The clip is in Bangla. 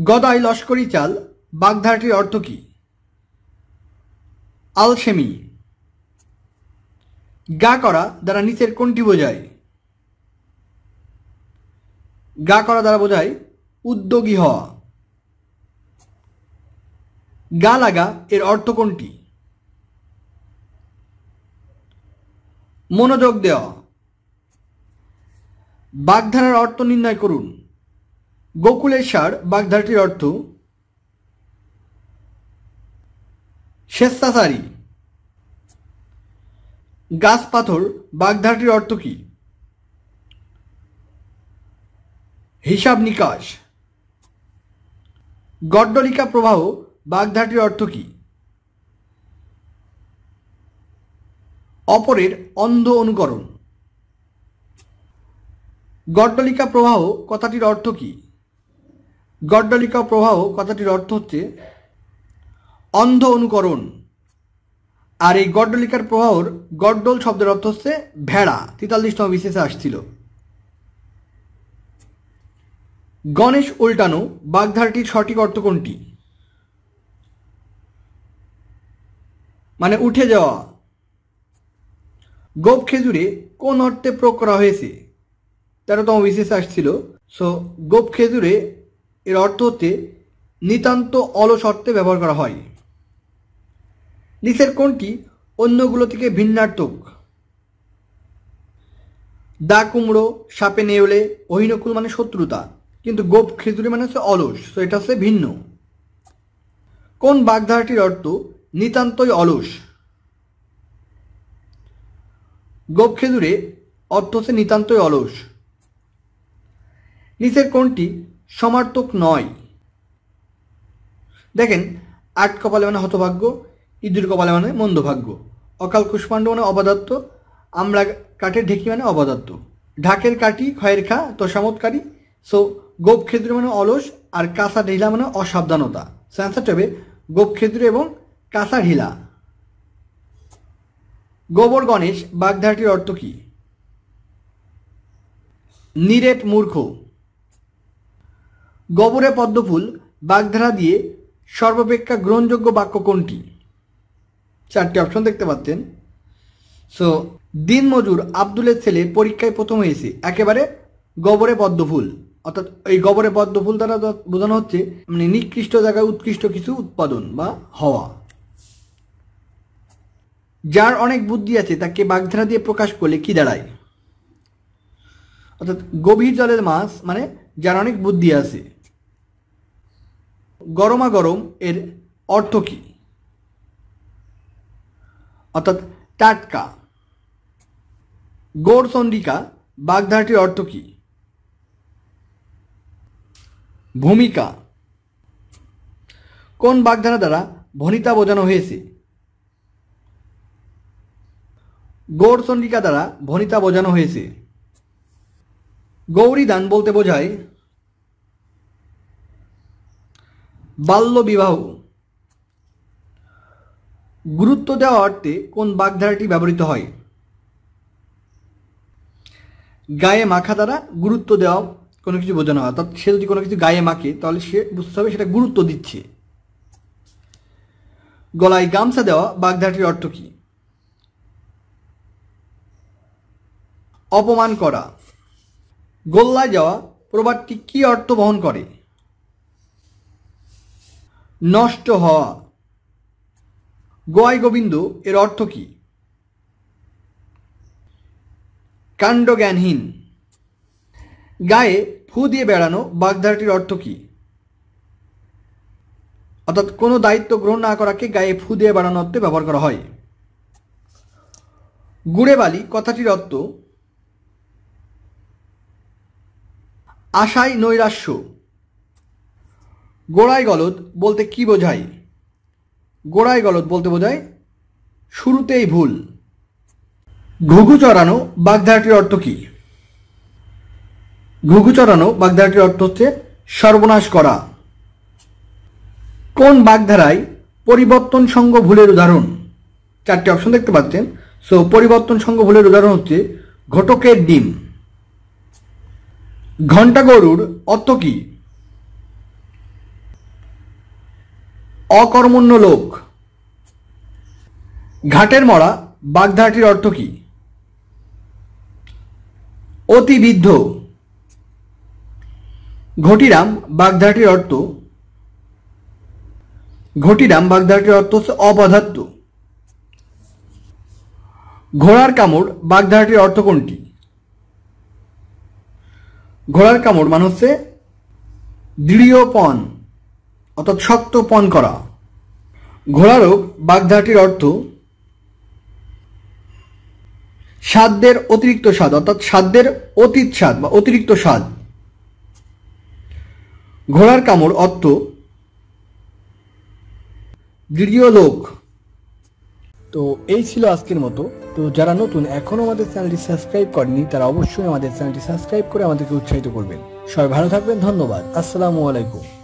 গদাই লস্করি চাল বাগধারাটির অর্থ কি? আলসেমি। গা করা দ্বারা নিচের কোনটি বোঝায়? গা করা দ্বারা বোঝায় উদ্যোগী হওয়া। গা লাগা এর অর্থ কোনটি? মনোযোগ দেওয়া। বাগধারার অর্থ নির্ণয় করুন। গোকুলের ষাঁড় বাগধারাটির অর্থ স্বেচ্ছাচারী। গাছ পাথর বাগধারাটির অর্থ কি? হিসাব নিকাশ। গড্ডলিকা প্রবাহ বাগধারাটির অর্থ কি? অপরের অন্ধ অনুকরণ। গড্ডলিকা প্রবাহ কথাটির অর্থ কি? গড্ডলিকা প্রবাহ কথাটির অর্থ হচ্ছে অন্ধ অনুকরণ। আর এই গড্ডলিকার প্রবাহর গড্ডল শব্দের অর্থ হচ্ছে ভেড়া। 43তম বিশেষে আসছিল। গণেশ উল্টানো বাগধারাটির সঠিক অর্থ কোনটি? মানে উঠে যাওয়া। গোপ খেজুরে কোন অর্থে প্রয়োগ করা হয়েছে? 13তম বিশেষে আসছিল। সো গোপ খেজুরে এর অর্থ হচ্ছে নিতান্ত অলস অর্থে ব্যবহার করা হয়। নিচের কোনটি অন্যগুলো থেকে ভিন্নাত্মক? দা কুমড়ো, সাপে নেউলে, অহিনকুল মানে শত্রুতা, কিন্তু গোপ খেজুরে মানে হচ্ছে অলস। তো এটা হচ্ছে ভিন্ন। কোন বাগধারাটির অর্থ নিতান্তই অলস? গোপ খেজুরে অর্থ হচ্ছে নিতান্তই অলস। নিচের কোনটি সমার্থক নয়? দেখেন, আট কপালে মানে হতভাগ্য, ইঁদুর কপালে মানে মন্দভাগ্য, অকাল কুষ্মাণ্ড মানে অপদার্থ, আমরা কাঠের ঢেকি মানে অপদার্থ, ঢাকের কাঠি ক্ষয়ের খা তোষামতকারী। সো গোপ খেজুরে মানে অলস, আর কাঁচা ঢিলা মানে অসাবধানতা। সো অ্যান্সারটা হবে গোপ খেজুরে এবং কাঁচা ঢিলা। গোবর গণেশ বাগধারাটির অর্থ কি? নিরেট মূর্খ। গোবরে পদ্মফুল বাগধারা দিয়ে সর্বাপেক্ষা গ্রহণযোগ্য বাক্য কোনটি? 4টি অপশন দেখতে পাচ্ছেন। সো দিনমজুর আব্দুলের ছেলে পরীক্ষায় প্রথম হয়েছে একেবারে গোবরে পদ্মফুল। অর্থাৎ এই গোবরে পদ্মফুল দ্বারা বোঝানো হচ্ছে মানে নিকৃষ্ট জায়গায় উৎকৃষ্ট কিছু উৎপাদন বা হওয়া। যার অনেক বুদ্ধি আছে তাকে বাগধারা দিয়ে প্রকাশ করলে কি দাঁড়ায়? অর্থাৎ গভীর জলের মাছ মানে যার অনেক বুদ্ধি আছে। গরমা গরম এর অর্থ কি? অর্থাৎ টাটকা। গৌরচন্দ্রিকা বাগধারাটির অর্থ কি? ভূমিকা। কোন বাগধারা দ্বারা ভনিতা বোঝানো হয়েছে? গৌরচন্দ্রিকা দ্বারা ভনিতা বোঝানো হয়েছে। গৌরীদান বলতে বোঝায় বাল্য বিবাহ। গুরুত্ব দেওয়া অর্থে কোন বাগধারাটি ব্যবহৃত হয়? গায়ে মাখা দ্বারা গুরুত্ব দেওয়া কোনো কিছু বোঝানো হয়। অর্থাৎ সে যদি কোনো কিছু গায়ে মাখে তাহলে সে বুঝতে হবে সেটা গুরুত্ব দিচ্ছে। গলায় গামছা দেওয়া বাগধারাটির অর্থ কি? অপমান করা। গোল্লায় যাওয়া প্রবাদটি কি অর্থ বহন করে? নষ্ট হওয়া। গোয়াই গোবিন্দ এর অর্থ কি? কাণ্ডজ্ঞানহীন। গায়ে ফু দিয়ে বেড়ানো বাগধারাটির অর্থ কি? অর্থাৎ কোনো দায়িত্ব গ্রহণ না করাকে গায়ে ফু দিয়ে বেড়ানো অর্থে ব্যবহার করা হয়। গুড়ে বালি কথাটির অর্থ আশায় নৈরাশ্য। গোড়ায় গলদ বলতে কি বোঝায়? গোড়ায় গলদ বলতে বোঝায় শুরুতেই ভুল। ঘুঘু চড়ানো বাগধারাটির অর্থ কি? ঘুঘু চড়ানো বাগধারাটির অর্থ হচ্ছে সর্বনাশ করা। কোন বাগধারায় পরিবর্তন সঙ্গ ভুলের উদাহরণ? 4টি অপশন দেখতে পাচ্ছেন। সো পরিবর্তন সঙ্গ ভুলের উদাহরণ হচ্ছে ঘটকের ডিম। ঘণ্টা গরুর অর্থ কি? অকর্মণ্য লোক। ঘাটের মরা বাগধারাটির অর্থ কি? অতি বৃদ্ধ। ঘটিরাম বাগধারাটির অর্থ হচ্ছে অপদার্থ। ঘোড়ার কামড় বাগধারাটির অর্থ কোনটি? ঘোড়ার কামড় মানে হচ্ছে দৃঢ়পণ অর্থাৎ শক্তপণ করা। ঘোড়ারোগ বাগধারাটির অর্থ সাধ্যের অতিরিক্ত স্বাদ অর্থাৎ সাধ্যের অতীত স্বাদ বা অতিরিক্ত স্বাদ। ঘোড়ার কামড় অর্থ দৃঢ় লোক। তো এই ছিল আজকের মতো। তো যারা নতুন এখনো আমাদের চ্যানেলটি সাবস্ক্রাইব করেনি তারা অবশ্যই আমাদের চ্যানেলটি সাবস্ক্রাইব করে আমাদেরকে উৎসাহিত করবেন। সবাই ভালো থাকবেন, ধন্যবাদ, আসসালামু আলাইকুম।